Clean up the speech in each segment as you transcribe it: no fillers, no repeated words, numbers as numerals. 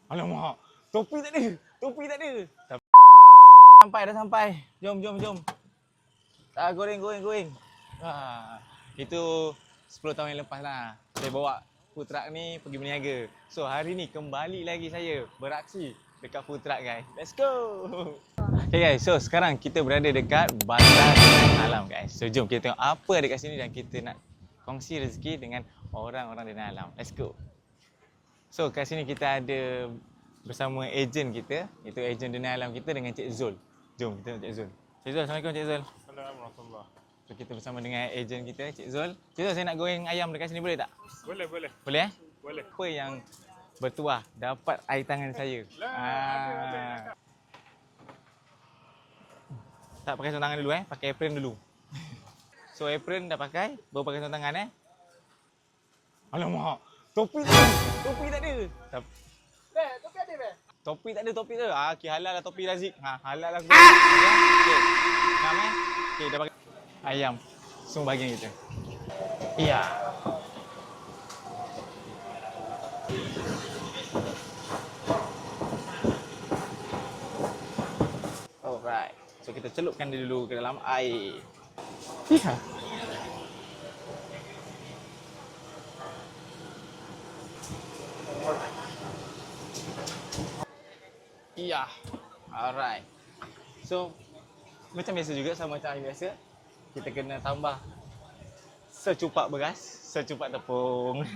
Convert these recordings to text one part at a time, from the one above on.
Alamak, topi tak ada. Topi tak ada. Sampai dah sampai. Jom. Goreng. Itu 10 tahun yang lepas lah. Saya bawa food truck ni pergi berniaga. So hari ni kembali lagi saya beraksi dekat food truck guys. Let's go. Okay guys, so sekarang kita berada dekat Bandar Denai Alam guys. So jom kita tengok apa ada kat sini dan kita nak kongsi rezeki dengan orang-orang Denai Alam. Let's go. So kat sini kita ada bersama ejen kita, itu ejen Denai Alam kita dengan Cik Zul. Jom kita tengok Cik Zul. Cik Zul, Assalamualaikum Cik Zul. Assalamualaikum. So kita bersama dengan ejen kita Cik Zul. Cik Zul, saya nak goreng ayam dekat sini boleh tak? Boleh. Boleh eh? Boleh. Apa yang bertuah dapat air tangan saya? Tak pakai sarung tangan dulu pakai apron dulu. So apron dah pakai, baru pakai sarung tangan Alamak, topi tak ada. Topi tak ada. Topi ada be? Topi tak ada, topi tu. Okey, halal lah topi Razik. Halal lah. Okey. Ngam Okey, dah pakai ayam. Semua bahagian kita. Iya. Alright. So kita celupkan dia dulu ke dalam air. Iya. Iya. Alright. So macam biasa juga, sama macam hari biasa, kita kena tambah secupak beras, secupak tepung.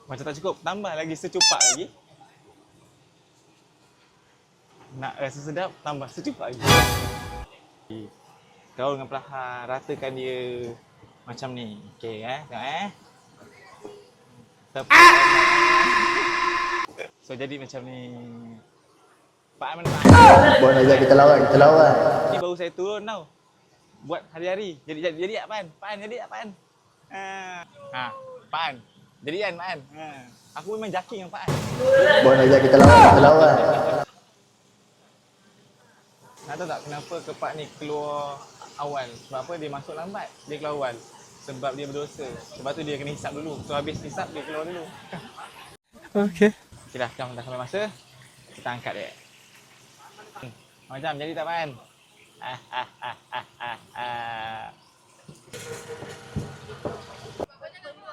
Macam tak cukup, tambah lagi secupak lagi. Nak rasa sedap, tambah secupak lagi. Gaul dengan perlahan, ratakan dia macam ni. Okey tengok tepung. So jadi macam ni. Pak Aman Pak. Boleh ajak kita lawan. Ni baru saya turun tau. Buat hari-hari. Jadi tak Pan? Pan jadi tak Pan? Pan. Jadi kan Pan? Aku memang jaki dengan Pan. Boleh ajak kita lawan. Nak tahu tak kenapa kepak ni keluar awal? Sebab apa dia masuk lambat? Dia keluar awal. Sebab dia berdosa. Sebab tu dia kena hisap dulu. So habis hisap dia keluar dulu. Okey. Okay dah sampai masa. Kita angkat dia. Macam jadi tak Pan?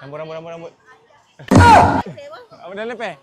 Rambut. Apa dah lepas?